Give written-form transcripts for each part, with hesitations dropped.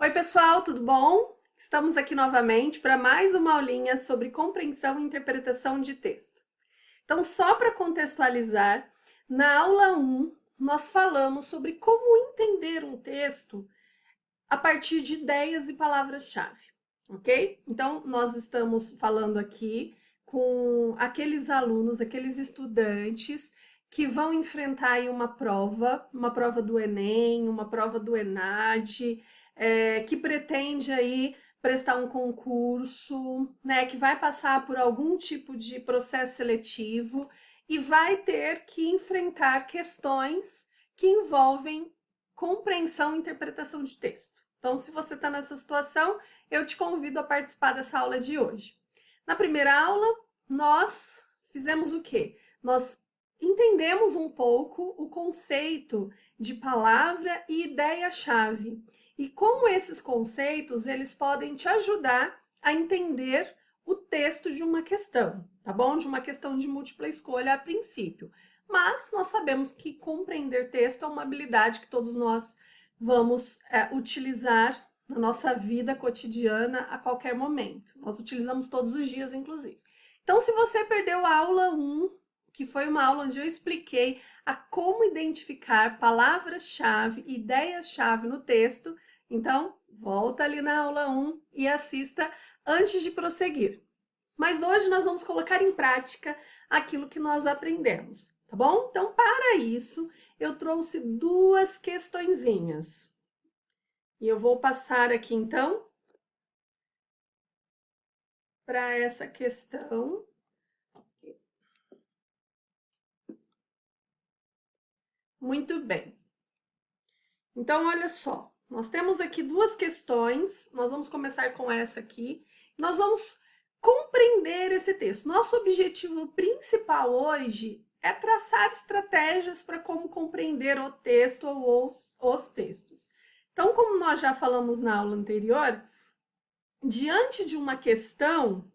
Oi, pessoal, tudo bom? Estamos aqui novamente para mais uma aulinha sobre compreensão e interpretação de texto. Então, só para contextualizar, na aula 1, nós falamos sobre como entender um texto a partir de ideias e palavras-chave, ok? Então, nós estamos falando aqui com aqueles alunos, aqueles estudantes que vão enfrentar aí uma prova do Enem, uma prova do ENAD, que pretende aí prestar um concurso, né, que vai passar por algum tipo de processo seletivo e vai ter que enfrentar questões que envolvem compreensão e interpretação de texto. Então, se você está nessa situação, eu te convido a participar dessa aula de hoje. Na primeira aula, nós fizemos o quê? Nós entendemos um pouco o conceito de palavra e ideia-chave e como esses conceitos eles podem te ajudar a entender o texto de uma questão, tá bom? De uma questão de múltipla escolha a princípio. Mas nós sabemos que compreender texto é uma habilidade que todos nós vamos utilizar na nossa vida cotidiana a qualquer momento. Nós utilizamos todos os dias, inclusive. Então, se você perdeu a aula 1, que foi uma aula onde eu expliquei a como identificar palavras-chave, ideias-chave no texto, então volta ali na aula 1 e assista antes de prosseguir. Mas hoje nós vamos colocar em prática aquilo que nós aprendemos, tá bom? Então, para isso, eu trouxe duas questõezinhas. E eu vou passar aqui, então, para essa questão. Muito bem. Então, olha só, nós temos aqui duas questões, nós vamos começar com essa aqui. Nós vamos compreender esse texto. Nosso objetivo principal hoje é traçar estratégias para como compreender o texto ou os textos. Então, como nós já falamos na aula anterior, diante de uma questão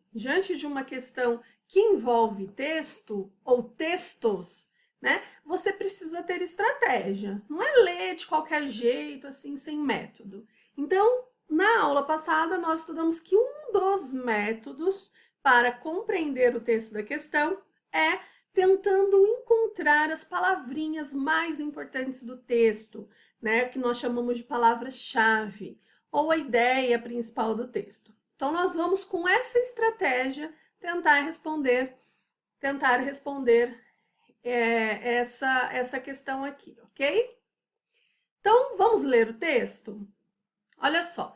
que envolve texto ou textos, né? Você precisa ter estratégia. Não é ler de qualquer jeito, assim, sem método. Então, na aula passada, nós estudamos que um dos métodos para compreender o texto da questão é tentando encontrar as palavrinhas mais importantes do texto, né? Que nós chamamos de palavras-chave ou a ideia principal do texto. Então, nós vamos com essa estratégia tentar responder essa questão aqui, ok? Então, vamos ler o texto? Olha só,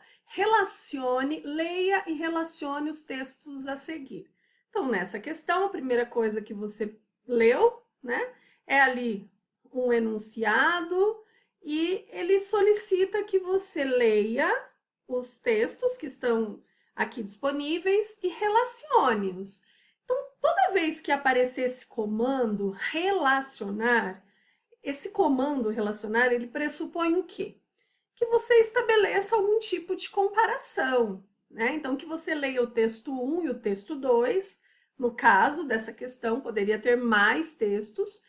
leia e relacione os textos a seguir. Então, nessa questão, a primeira coisa que você leu, né, é ali um enunciado e ele solicita que você leia os textos que estão aqui disponíveis e relacione-os. Então, toda vez que aparecer esse comando relacionar, esse comando relacionar, ele pressupõe o quê? Que você estabeleça algum tipo de comparação, né? Então, que você leia o texto 1 e o texto 2, no caso dessa questão, poderia ter mais textos,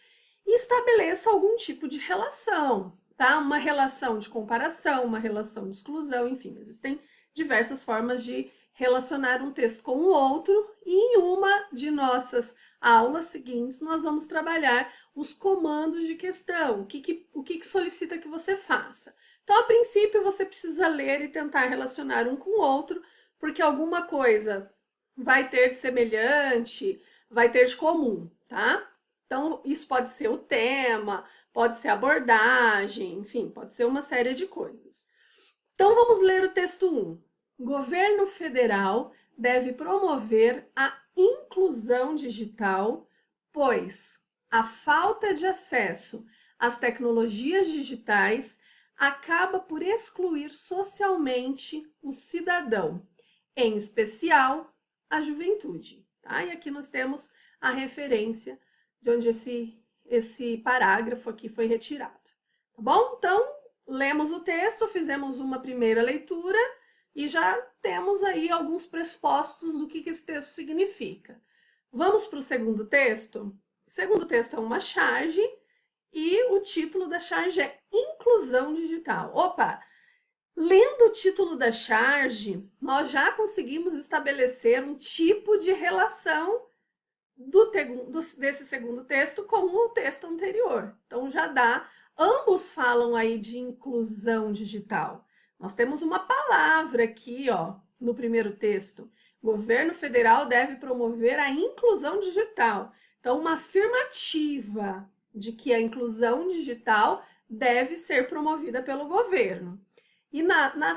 e estabeleça algum tipo de relação, tá? Uma relação de comparação, uma relação de exclusão, enfim, existem diversas formas de relacionar um texto com o outro, e em uma de nossas aulas seguintes nós vamos trabalhar os comandos de questão, o que solicita que você faça. Então, a princípio, você precisa ler e tentar relacionar um com o outro, porque alguma coisa vai ter de semelhante, vai ter de comum, tá? Então, isso pode ser o tema, pode ser a abordagem, enfim, pode ser uma série de coisas. Então, vamos ler o texto 1. Governo federal deve promover a inclusão digital, pois a falta de acesso às tecnologias digitais acaba por excluir socialmente o cidadão, em especial a juventude. Tá? E aqui nós temos a referência de onde esse parágrafo aqui foi retirado. Tá bom? Então, lemos o texto, fizemos uma primeira leitura e já temos aí alguns pressupostos do que esse texto significa. Vamos para o segundo texto? O segundo texto é uma charge e o título da charge é Inclusão Digital. Opa! Lendo o título da charge, nós já conseguimos estabelecer um tipo de relação desse segundo texto com o texto anterior. Então já dá, ambos falam aí de inclusão digital. Nós temos uma palavra aqui, ó, no primeiro texto. Governo federal deve promover a inclusão digital. Então, uma afirmativa de que a inclusão digital deve ser promovida pelo governo. E no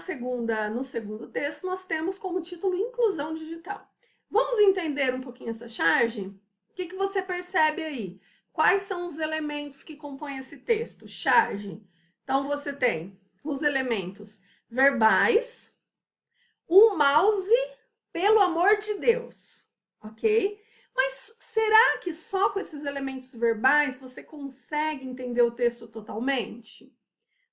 segundo texto, nós temos como título Inclusão Digital. Vamos entender um pouquinho essa charge? O que você percebe aí? Quais são os elementos que compõem esse texto? Charge. Então, você tem os elementos verbais, um mouse, pelo amor de Deus, ok? Mas será que só com esses elementos verbais você consegue entender o texto totalmente?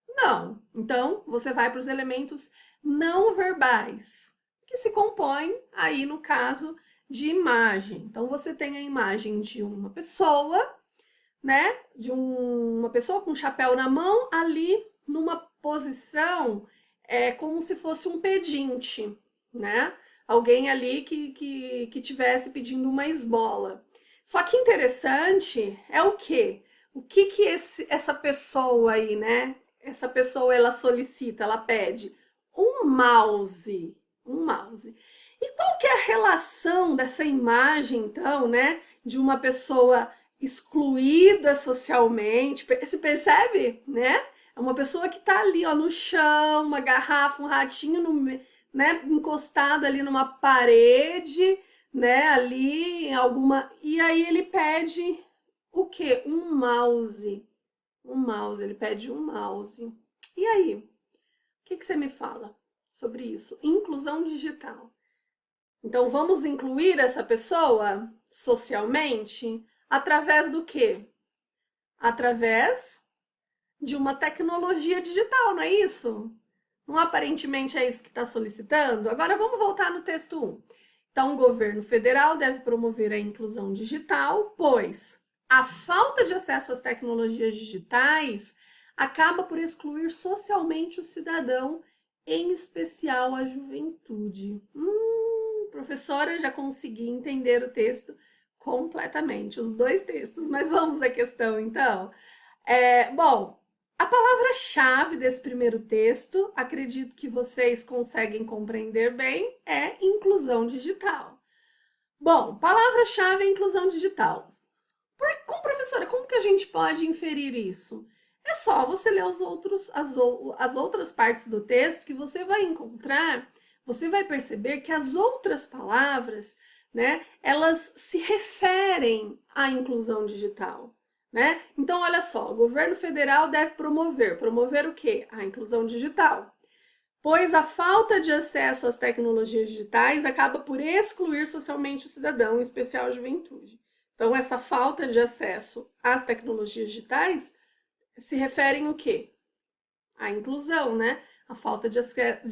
Não. Então, você vai para os elementos não verbais, que se compõem aí no caso de imagem. Então, você tem a imagem de uma pessoa, né? De uma pessoa com um chapéu na mão, ali numa posição como se fosse um pedinte, né? Alguém ali que tivesse pedindo uma esmola. Só que interessante é o quê? O que essa pessoa aí, né? Essa pessoa, ela solicita, ela pede um mouse. Um mouse. E qual que é a relação dessa imagem, então, né? De uma pessoa excluída socialmente, você percebe, né? É uma pessoa que tá ali, ó, no chão, uma garrafa, um ratinho, né, encostado ali numa parede, né, ali em alguma... E aí ele pede o quê? Um mouse. Um mouse, ele pede um mouse. E aí? O que você me fala sobre isso? Inclusão digital. Então, vamos incluir essa pessoa socialmente através do quê? Através de uma tecnologia digital, não é isso? Não aparentemente é isso que está solicitando? Agora vamos voltar no texto 1. Então, o governo federal deve promover a inclusão digital, pois a falta de acesso às tecnologias digitais acaba por excluir socialmente o cidadão, em especial a juventude. Professora, já consegui entender o texto completamente, os dois textos, mas vamos à questão então. Bom, a palavra-chave desse primeiro texto, acredito que vocês conseguem compreender bem, é inclusão digital. Bom, palavra-chave é inclusão digital. Professora, como que a gente pode inferir isso? É só você ler as outras partes do texto que você vai encontrar, você vai perceber que as outras palavras, né, elas se referem à inclusão digital. Né? Então, olha só, o governo federal deve promover o quê? A inclusão digital. Pois a falta de acesso às tecnologias digitais acaba por excluir socialmente o cidadão, em especial a juventude. Então, essa falta de acesso às tecnologias digitais se refere o quê? A inclusão, né? A falta de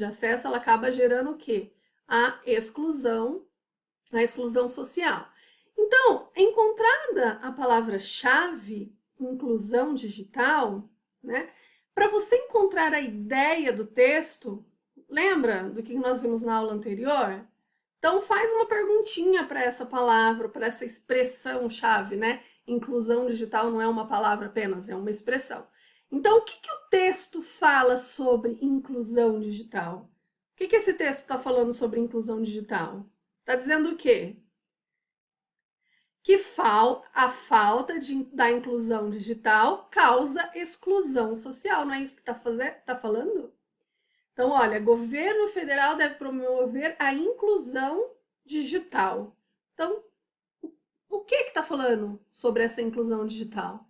acesso, ela acaba gerando o quê? A exclusão social. Então, encontrada a palavra-chave, inclusão digital, né? Para você encontrar a ideia do texto, lembra do que nós vimos na aula anterior? Então, faz uma perguntinha para essa palavra, para essa expressão-chave, né? Inclusão digital não é uma palavra apenas, é uma expressão. Então, o que o texto fala sobre inclusão digital? O que esse texto está falando sobre inclusão digital? Está dizendo o quê? Que a falta da inclusão digital causa exclusão social, não é isso que tá falando? Então, olha, governo federal deve promover a inclusão digital. Então, o que está falando sobre essa inclusão digital?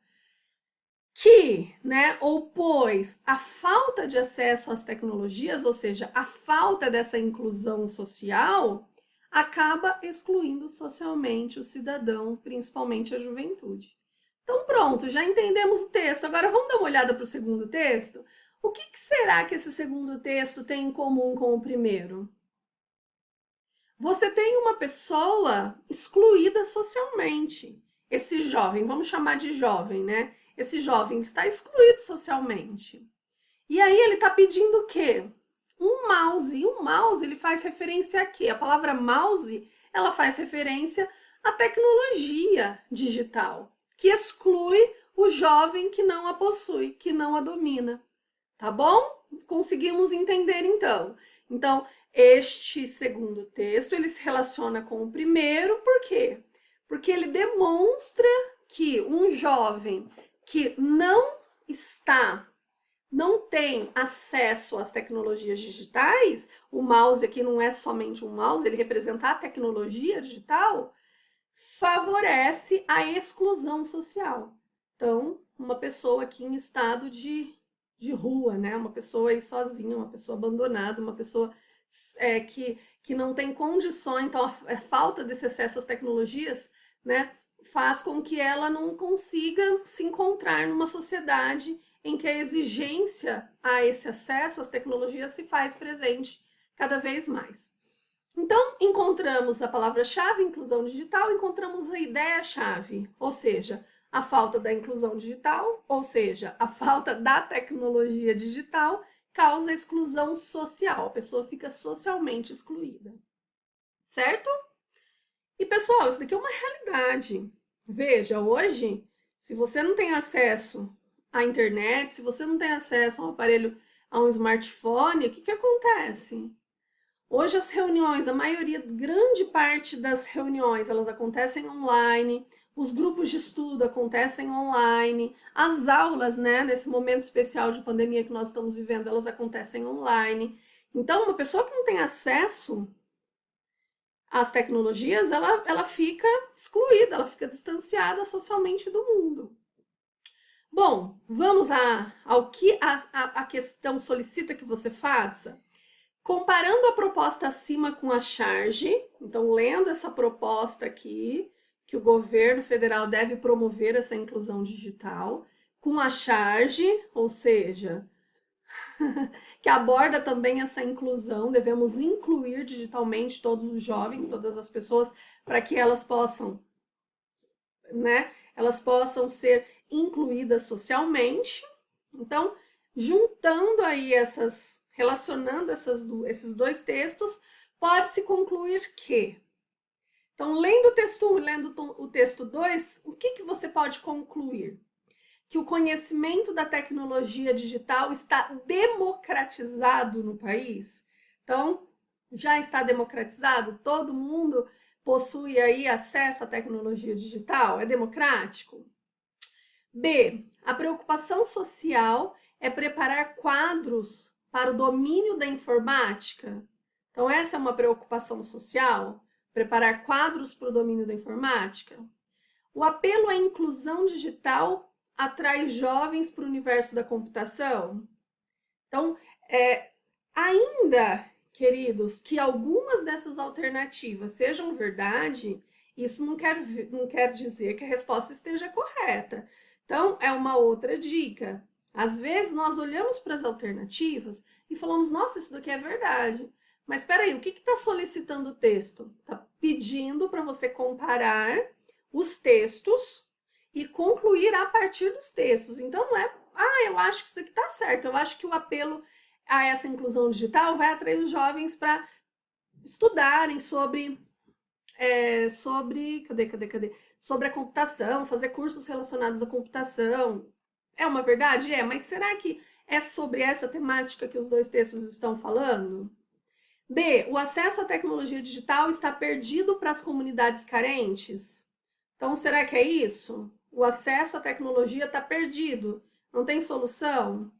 Que, né, ou pois a falta de acesso às tecnologias, ou seja, a falta dessa inclusão social, acaba excluindo socialmente o cidadão, principalmente a juventude. Então, pronto, já entendemos o texto. Agora vamos dar uma olhada para o segundo texto? O que será que esse segundo texto tem em comum com o primeiro? Você tem uma pessoa excluída socialmente. Esse jovem, vamos chamar de jovem, né? Esse jovem está excluído socialmente. E aí ele está pedindo o quê? um mouse. E o mouse, ele faz referência a quê? A palavra mouse, ela faz referência à tecnologia digital, que exclui o jovem que não a possui, que não a domina. Tá bom? Conseguimos entender então. Então, este segundo texto, ele se relaciona com o primeiro, por quê? Porque ele demonstra que um jovem que não tem acesso às tecnologias digitais, o mouse aqui não é somente um mouse, ele representa a tecnologia digital, favorece a exclusão social. Então, uma pessoa aqui em estado de rua, né? Uma pessoa aí sozinha, uma pessoa abandonada, uma pessoa que não tem condições, então a falta desse acesso às tecnologias, né, faz com que ela não consiga se encontrar numa sociedade em que a exigência a esse acesso às tecnologias se faz presente cada vez mais. Então, encontramos a palavra-chave, inclusão digital, encontramos a ideia-chave, ou seja, a falta da inclusão digital, ou seja, a falta da tecnologia digital, causa exclusão social, a pessoa fica socialmente excluída, certo? E, pessoal, isso daqui é uma realidade. Veja, hoje, se você não tem acesso à internet, se você não tem acesso a um aparelho, a um smartphone, o que acontece? Hoje as reuniões, a maioria, grande parte das reuniões, elas acontecem online, os grupos de estudo acontecem online, as aulas, né, nesse momento especial de pandemia que nós estamos vivendo, elas acontecem online. Então, uma pessoa que não tem acesso às tecnologias, ela fica excluída, ela fica distanciada socialmente do mundo. Bom, vamos ao que a questão solicita que você faça? Comparando a proposta acima com a charge, então lendo essa proposta aqui, que o governo federal deve promover essa inclusão digital, com a charge, ou seja, que aborda também essa inclusão, devemos incluir digitalmente todos os jovens, todas as pessoas, para que elas possam, né, elas possam ser incluídas socialmente. Então, juntando aí relacionando esses dois textos, pode-se concluir que, então, lendo o texto 1 e lendo o texto 2, o que você pode concluir? Que o conhecimento da tecnologia digital está democratizado no país. Então, já está democratizado? Todo mundo possui aí acesso à tecnologia digital? É democrático? B. A preocupação social é preparar quadros para o domínio da informática. Então, essa é uma preocupação social, preparar quadros para o domínio da informática. O apelo à inclusão digital atrai jovens para o universo da computação. Então, ainda, queridos, que algumas dessas alternativas sejam verdade, isso não quer dizer que a resposta esteja correta. Então, é uma outra dica. Às vezes, nós olhamos para as alternativas e falamos, nossa, isso daqui é verdade. Mas espera aí, o que está solicitando o texto? Está pedindo para você comparar os textos e concluir a partir dos textos. Então, não é, eu acho que isso daqui está certo, eu acho que o apelo a essa inclusão digital vai atrair os jovens para estudarem sobre sobre a computação, fazer cursos relacionados à computação. É uma verdade? É, mas será que é sobre essa temática que os dois textos estão falando? B. O acesso à tecnologia digital está perdido para as comunidades carentes? Então, será que é isso? O acesso à tecnologia está perdido? Não tem solução?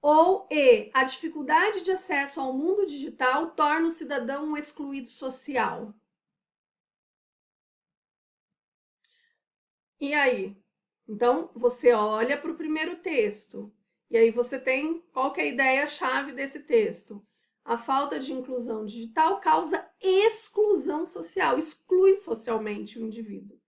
Ou E. A dificuldade de acesso ao mundo digital torna o cidadão um excluído social? E aí? Então, você olha para o primeiro texto, e aí você tem qual que é a ideia-chave desse texto? A falta de inclusão digital causa exclusão social, exclui socialmente o indivíduo.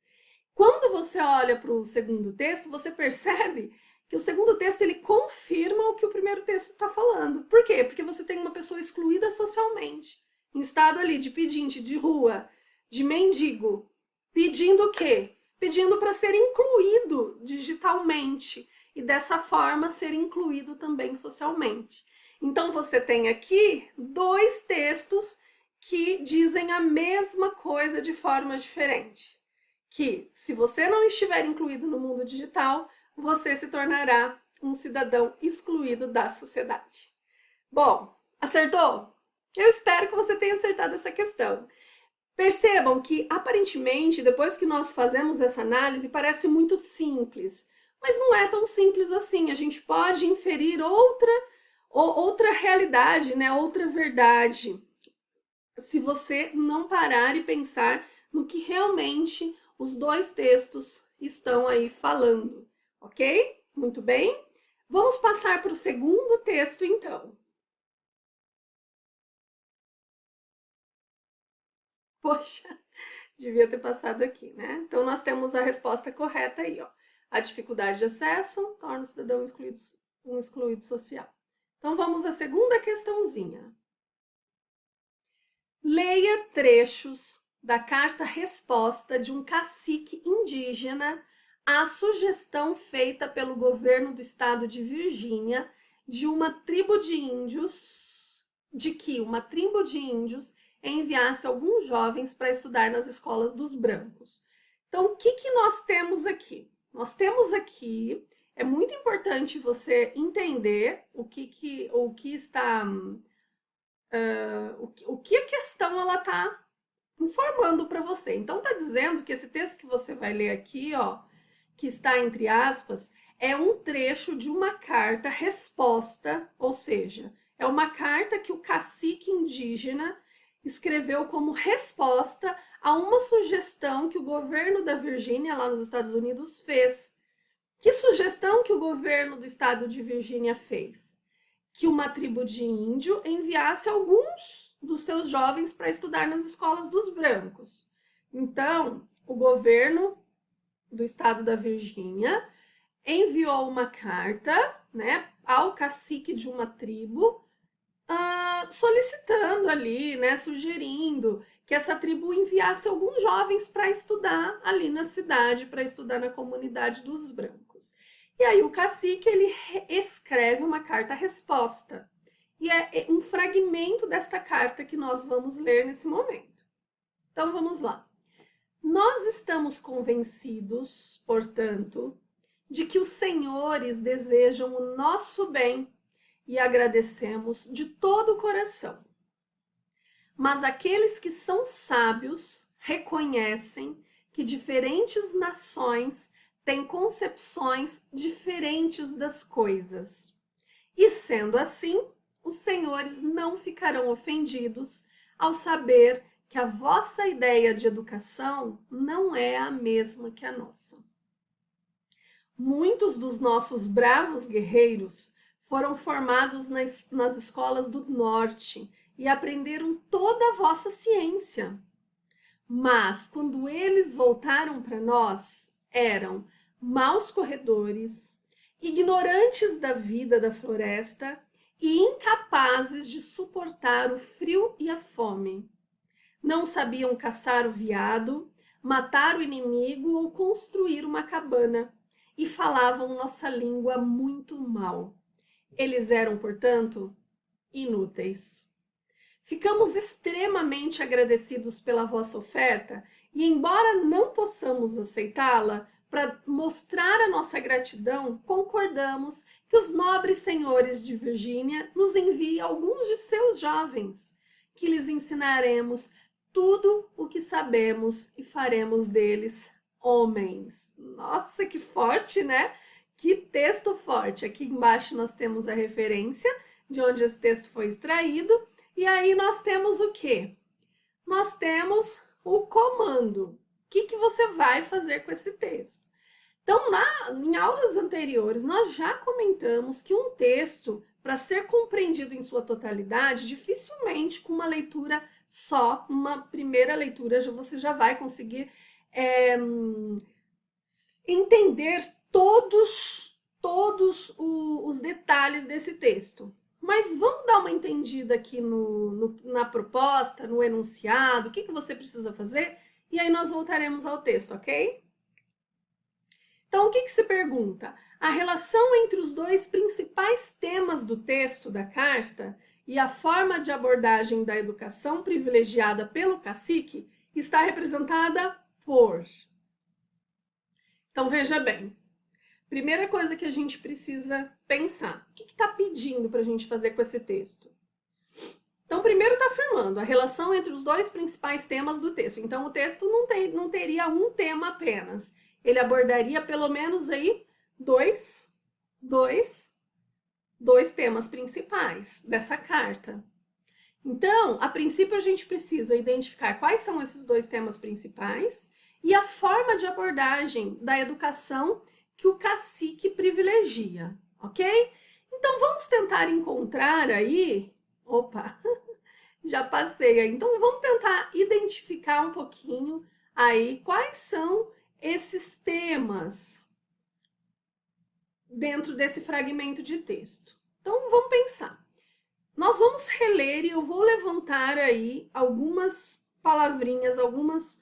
Quando você olha para o segundo texto, você percebe que o segundo texto ele confirma o que o primeiro texto está falando. Por quê? Porque você tem uma pessoa excluída socialmente, em estado ali de pedinte, de rua, de mendigo, pedindo o quê? Pedindo para ser incluído digitalmente e dessa forma ser incluído também socialmente. Então, você tem aqui dois textos que dizem a mesma coisa de forma diferente. Que, se você não estiver incluído no mundo digital, você se tornará um cidadão excluído da sociedade. Bom, acertou? Eu espero que você tenha acertado essa questão. Percebam que, aparentemente, depois que nós fazemos essa análise, parece muito simples, mas não é tão simples assim. A gente pode inferir outra realidade, né? Outra verdade, se você não parar e pensar no que realmente os dois textos estão aí falando, ok? Muito bem? Vamos passar para o segundo texto, então. Poxa, devia ter passado aqui, né? Então, nós temos a resposta correta aí, ó. A dificuldade de acesso torna o cidadão um excluído social. Então, vamos à segunda questãozinha. Leia trechos da carta-resposta de um cacique indígena à sugestão feita pelo governo do estado de Virgínia de uma tribo de índios, de que uma tribo de índios enviasse alguns jovens para estudar nas escolas dos brancos. Então, o que nós temos aqui? Nós temos aqui, é muito importante você entender o que está o que a questão ela está informando para você. Então, está dizendo que esse texto que você vai ler aqui, ó, que está entre aspas, é um trecho de uma carta-resposta, ou seja, é uma carta que o cacique indígena escreveu como resposta a uma sugestão que o governo da Virgínia, lá nos Estados Unidos, fez. Que sugestão que o governo do estado de Virgínia fez? Que uma tribo de índio enviasse alguns dos seus jovens para estudar nas escolas dos brancos. Então, o governo do estado da Virgínia enviou uma carta, né, ao cacique de uma tribo, solicitando ali, né, sugerindo que essa tribo enviasse alguns jovens para estudar ali na cidade, para estudar na comunidade dos brancos. E aí o cacique, ele escreve uma carta-resposta. E é um fragmento desta carta que nós vamos ler nesse momento. Então, vamos lá. Nós estamos convencidos, portanto, de que os senhores desejam o nosso bem e agradecemos de todo o coração. Mas aqueles que são sábios reconhecem que diferentes nações têm concepções diferentes das coisas. E sendo assim, os senhores não ficarão ofendidos ao saber que a vossa ideia de educação não é a mesma que a nossa. Muitos dos nossos bravos guerreiros foram formados nas escolas do norte e aprenderam toda a vossa ciência. Mas, quando eles voltaram para nós, eram maus corredores, ignorantes da vida da floresta e incapazes de suportar o frio e a fome. Não sabiam caçar o veado, matar o inimigo ou construir uma cabana, e falavam nossa língua muito mal. Eles eram, portanto, inúteis. Ficamos extremamente agradecidos pela vossa oferta e, embora não possamos aceitá-la, para mostrar a nossa gratidão, concordamos que os nobres senhores de Virgínia nos enviem alguns de seus jovens, que lhes ensinaremos tudo o que sabemos e faremos deles homens. Nossa, que forte, né? Que texto forte. Aqui embaixo nós temos a referência de onde esse texto foi extraído. E aí nós temos o quê? Nós temos o comando. O que você vai fazer com esse texto? Então, em aulas anteriores, nós já comentamos que um texto, para ser compreendido em sua totalidade, dificilmente com uma leitura só, uma primeira leitura, você já vai conseguir entender todos os detalhes desse texto. Mas vamos dar uma entendida aqui na proposta, no enunciado, o que você precisa fazer, e aí nós voltaremos ao texto, ok? Então, o que se pergunta? A relação entre os dois principais temas do texto da carta e a forma de abordagem da educação privilegiada pelo cacique está representada por. Então, veja bem. Primeira coisa que a gente precisa pensar. O que está pedindo para a gente fazer com esse texto? Então, primeiro está afirmando a relação entre os dois principais temas do texto. Então, o texto não teria um tema apenas. Ele abordaria pelo menos aí dois temas principais dessa carta. Então, a princípio, a gente precisa identificar quais são esses dois temas principais e a forma de abordagem da educação que o cacique privilegia, ok? Então, vamos tentar encontrar aí... Opa, já passei aí. Então, vamos tentar identificar um pouquinho aí quais são esses temas dentro desse fragmento de texto. Então, vamos pensar. Nós vamos reler e eu vou levantar aí algumas palavrinhas, algumas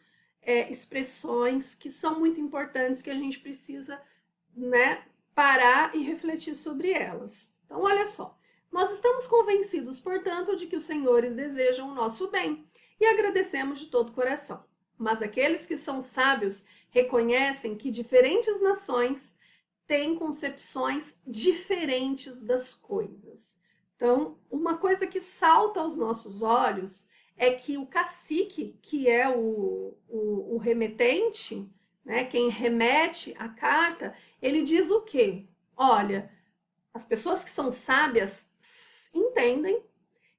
expressões que são muito importantes, que a gente precisa, né, parar e refletir sobre elas. Então, olha só. Nós estamos convencidos, portanto, de que os senhores desejam o nosso bem e agradecemos de todo o coração. Mas aqueles que são sábios reconhecem que diferentes nações têm concepções diferentes das coisas. Então, uma coisa que salta aos nossos olhos é que o cacique, que é o remetente, né, quem remete a carta, ele diz o quê? Olha, as pessoas que são sábias entendem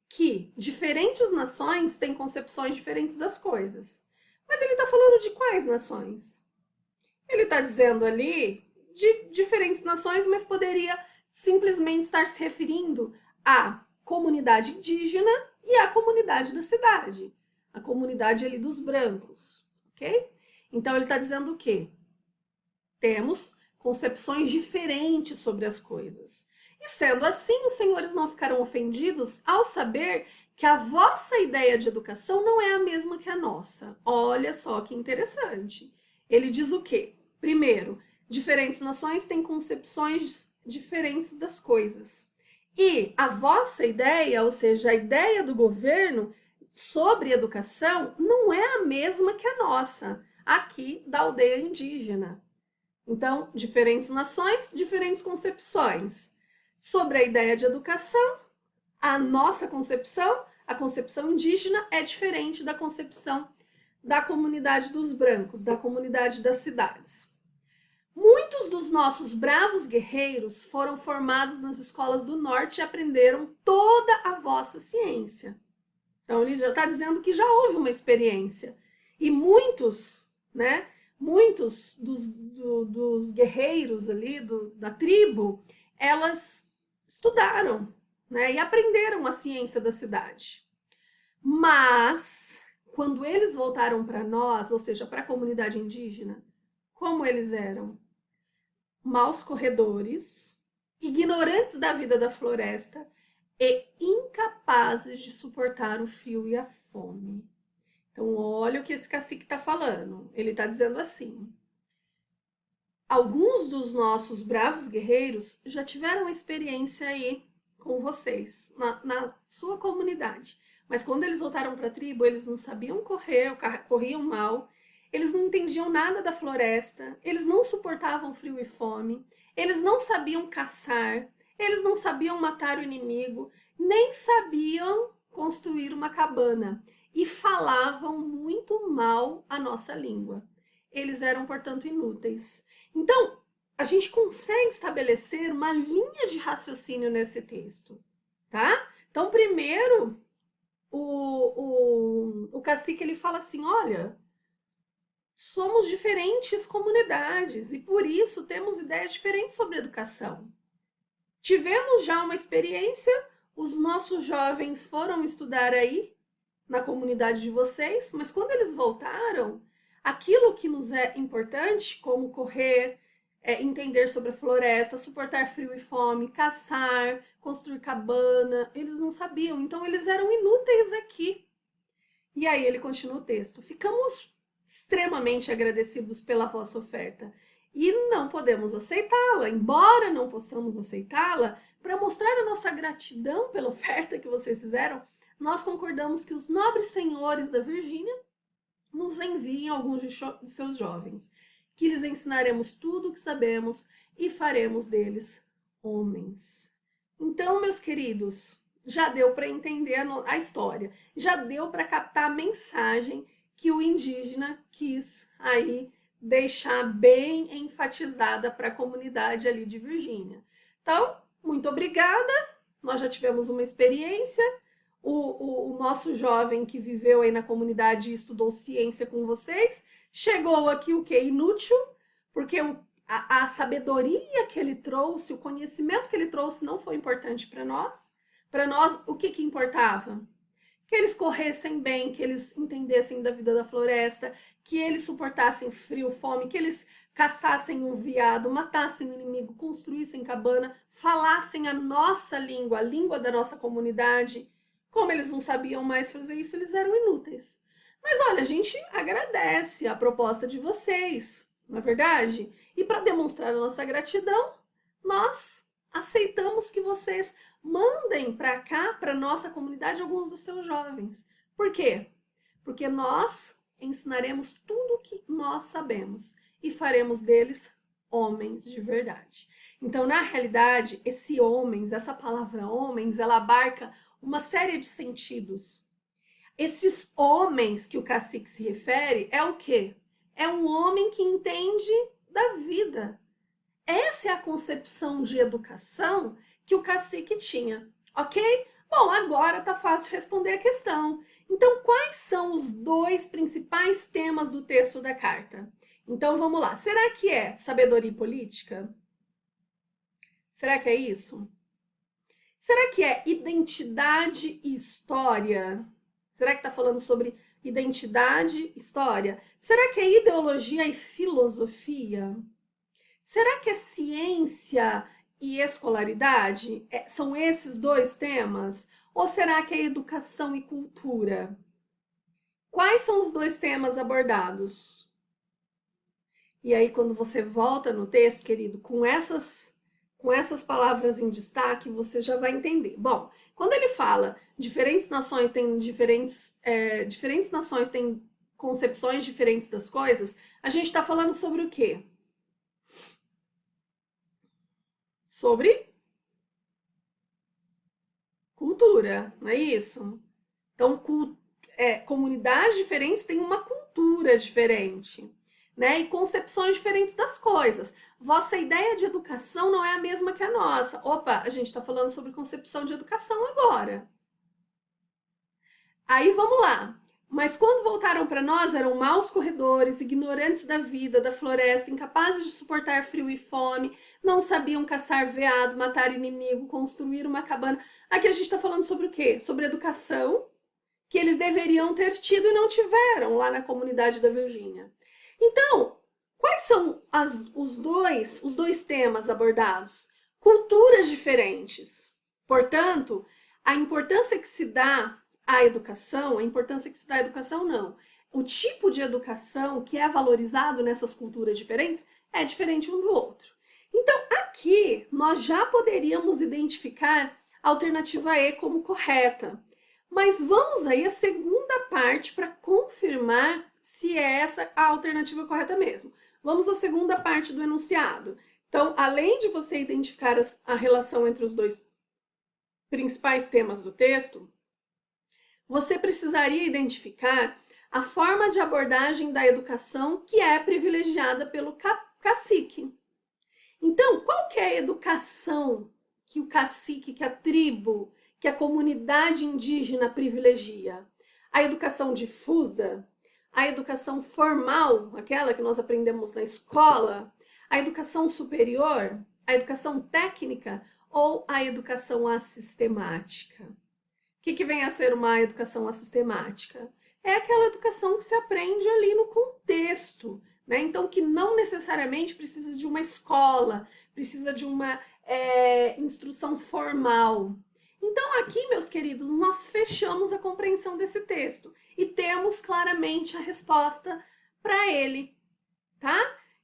que diferentes nações têm concepções diferentes das coisas. Mas ele está falando de quais nações? Ele está dizendo ali de diferentes nações, mas poderia simplesmente estar se referindo à comunidade indígena e à comunidade da cidade. A comunidade ali dos brancos, ok? Então ele está dizendo o quê? Temos concepções diferentes sobre as coisas. E sendo assim, os senhores não ficarão ofendidos ao saber que a vossa ideia de educação não é a mesma que a nossa. Olha só que interessante. Ele diz o quê? Primeiro, diferentes nações têm concepções diferentes das coisas. E a vossa ideia, ou seja, a ideia do governo sobre educação, não é a mesma que a nossa, aqui da aldeia indígena. Então, diferentes nações, diferentes concepções. Sobre a ideia de educação, a nossa concepção, a concepção indígena, é diferente da concepção da comunidade dos brancos, da comunidade das cidades. Muitos dos nossos bravos guerreiros foram formados nas escolas do norte e aprenderam toda a vossa ciência. Então, ele já está dizendo que já houve uma experiência. E muitos, né? Muitos dos guerreiros ali, da tribo, elas estudaram, né, e aprenderam a ciência da cidade. Mas, quando eles voltaram para nós, ou seja, para a comunidade indígena, como eles eram? Maus corredores, ignorantes da vida da floresta e incapazes de suportar o frio e a fome. Então, olha o que esse cacique está falando. Ele está dizendo assim: alguns dos nossos bravos guerreiros já tiveram experiência aí com vocês, na sua comunidade. Mas quando eles voltaram para a tribo, eles não sabiam correr, corriam mal, eles não entendiam nada da floresta, eles não suportavam frio e fome, eles não sabiam caçar, eles não sabiam matar o inimigo, nem sabiam construir uma cabana e falavam muito mal a nossa língua. Eles eram, portanto, inúteis. Então, a gente consegue estabelecer uma linha de raciocínio nesse texto, tá? Então, primeiro, o cacique, ele fala assim, olha, somos diferentes comunidades e, por isso, temos ideias diferentes sobre educação. Tivemos já uma experiência, os nossos jovens foram estudar aí, na comunidade de vocês, mas quando eles voltaram, aquilo que nos é importante, como correr, entender sobre a floresta, suportar frio e fome, caçar, construir cabana, eles não sabiam, então eles eram inúteis aqui. E aí ele continua o texto. Ficamos extremamente agradecidos pela vossa oferta E não podemos aceitá-la, embora não possamos aceitá-la, para mostrar a nossa gratidão pela oferta que vocês fizeram, nós concordamos que os nobres senhores da Virgínia nos enviem alguns de seus jovens, que lhes ensinaremos tudo o que sabemos e faremos deles homens. Então, meus queridos, já deu para entender a história, já deu para captar a mensagem que o indígena quis aí deixar bem enfatizada para a comunidade ali de Virgínia. Então, muito obrigada, nós já tivemos uma experiência, o nosso jovem que viveu aí na comunidade e estudou ciência com vocês, chegou aqui o quê? Inútil, porque a sabedoria que ele trouxe, o conhecimento que ele trouxe não foi importante para nós. Para nós, o que importava? Que eles corressem bem, que eles entendessem da vida da floresta, que eles suportassem frio, fome, que eles caçassem o veado, matassem o inimigo, construíssem cabana, falassem a nossa língua, a língua da nossa comunidade. Como eles não sabiam mais fazer isso, eles eram inúteis. Mas olha, a gente agradece a proposta de vocês, não é verdade? E para demonstrar a nossa gratidão, nós aceitamos que vocês mandem para cá, para nossa comunidade, alguns dos seus jovens. Por quê? Porque nós ensinaremos tudo o que nós sabemos e faremos deles homens de verdade. Então, na realidade, esse homens, essa palavra homens, ela abarca uma série de sentidos. Esses homens que o cacique se refere é o quê? É um homem que entende da vida. Essa é a concepção de educação que o cacique tinha, ok? Bom, agora tá fácil responder a questão. Então, quais são os dois principais temas do texto da carta? Então, vamos lá. Será que é sabedoria política? Será que é isso? Será que é identidade e história? Será que está falando sobre identidade e história? Será que é ideologia e filosofia? Será que é ciência e escolaridade? São esses dois temas? Ou será que é educação e cultura? Quais são os dois temas abordados? E aí, quando você volta no texto, querido, com essas palavras em destaque, você já vai entender. Bom, quando ele fala diferentes nações têm diferentes nações têm concepções diferentes das coisas, a gente está falando sobre o quê? Sobre cultura, não é isso? Então, comunidades diferentes têm uma cultura diferente, né? E concepções diferentes das coisas. Vossa ideia de educação não é a mesma que a nossa. Opa, a gente está falando sobre concepção de educação agora. Aí vamos lá. Mas quando voltaram para nós, eram maus corredores, ignorantes da vida, da floresta, incapazes de suportar frio e fome, não sabiam caçar veado, matar inimigo, construir uma cabana. Aqui a gente está falando sobre o quê? Sobre educação, que eles deveriam ter tido e não tiveram lá na comunidade da Virgínia. Então, quais são os dois temas abordados? Culturas diferentes. Portanto, a importância que se dá à educação, a importância que se dá à educação não. O tipo de educação que é valorizado nessas culturas diferentes é diferente um do outro. Então, aqui nós já poderíamos identificar a alternativa E como correta. Mas vamos aí à segunda parte para confirmar se é essa a alternativa correta mesmo. Vamos à segunda parte do enunciado. Então, além de você identificar a relação entre os dois principais temas do texto, você precisaria identificar a forma de abordagem da educação que é privilegiada pelo cacique. Então, qual que é a educação que o cacique, que a tribo, que a comunidade indígena privilegia? A educação difusa, a educação formal, aquela que nós aprendemos na escola, a educação superior, a educação técnica ou a educação assistemática? O que vem a ser uma educação assistemática? É aquela educação que se aprende ali no contexto, né? Então, que não necessariamente precisa de uma escola, precisa de uma instrução formal. Então, aqui, meus queridos, nós fechamos a compreensão desse texto e temos claramente a resposta para ele, tá?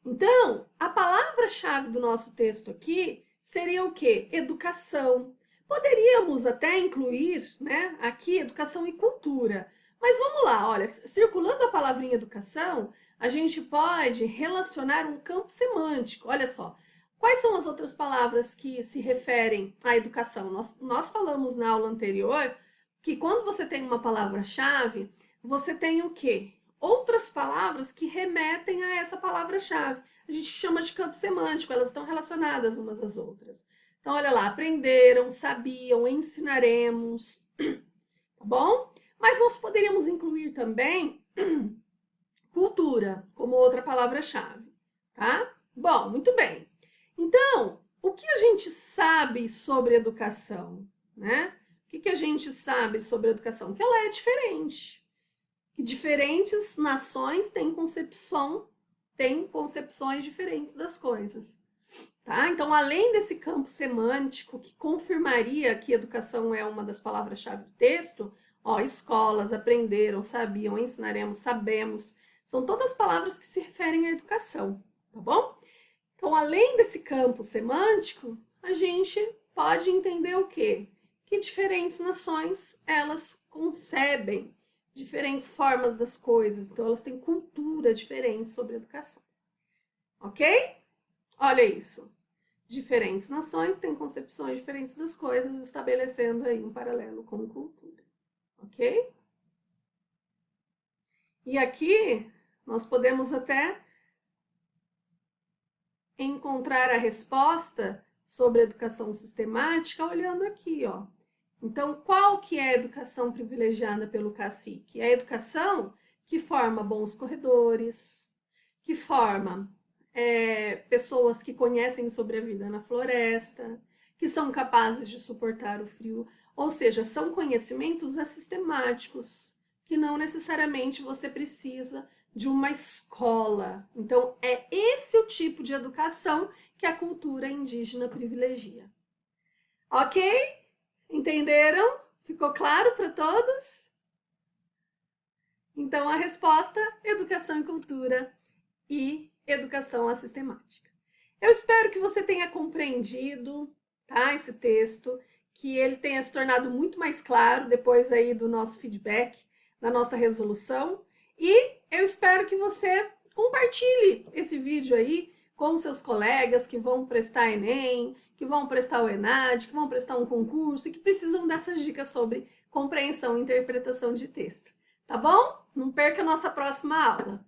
Então, a palavra-chave do nosso texto aqui seria o quê? Educação. Poderíamos até incluir, né, aqui educação e cultura. Mas vamos lá, olha, circulando a palavrinha educação, a gente pode relacionar um campo semântico. Olha só, quais são as outras palavras que se referem à educação? Nós falamos na aula anterior que quando você tem uma palavra-chave, você tem o quê? Outras palavras que remetem a essa palavra-chave. A gente chama de campo semântico, elas estão relacionadas umas às outras. Então, olha lá, aprenderam, sabiam, ensinaremos, tá bom? Mas nós poderíamos incluir também cultura como outra palavra-chave, tá? Bom, muito bem. Então, o que a gente sabe sobre educação, né? O que a gente sabe sobre educação? Que ela é diferente. Que diferentes nações têm concepções diferentes das coisas. Tá? Então, além desse campo semântico que confirmaria que educação é uma das palavras-chave do texto, ó, escolas, aprenderam, sabiam, ensinaremos, sabemos, são todas palavras que se referem à educação, tá bom? Então, além desse campo semântico, a gente pode entender o quê? Que diferentes nações, elas concebem diferentes formas das coisas, então elas têm cultura diferente sobre educação. Ok? Olha isso. Diferentes nações têm concepções diferentes das coisas, estabelecendo aí um paralelo com cultura. Ok? E aqui nós podemos até encontrar a resposta sobre educação sistemática olhando aqui, ó. Então, qual que é a educação privilegiada pelo cacique? É a educação que forma bons corredores, que forma pessoas que conhecem sobre a vida na floresta, que são capazes de suportar o frio, ou seja, são conhecimentos assistemáticos, que não necessariamente você precisa de uma escola. Então, é esse o tipo de educação que a cultura indígena privilegia. Ok? Entenderam? Ficou claro para todos? Então, a resposta: educação e cultura e educação assistemática. Eu espero que você tenha compreendido, tá, esse texto, que ele tenha se tornado muito mais claro depois aí do nosso feedback, da nossa resolução. E eu espero que você compartilhe esse vídeo aí com seus colegas que vão prestar Enem, que vão prestar o ENAD, que vão prestar um concurso e que precisam dessas dicas sobre compreensão e interpretação de texto. Tá bom? Não perca a nossa próxima aula.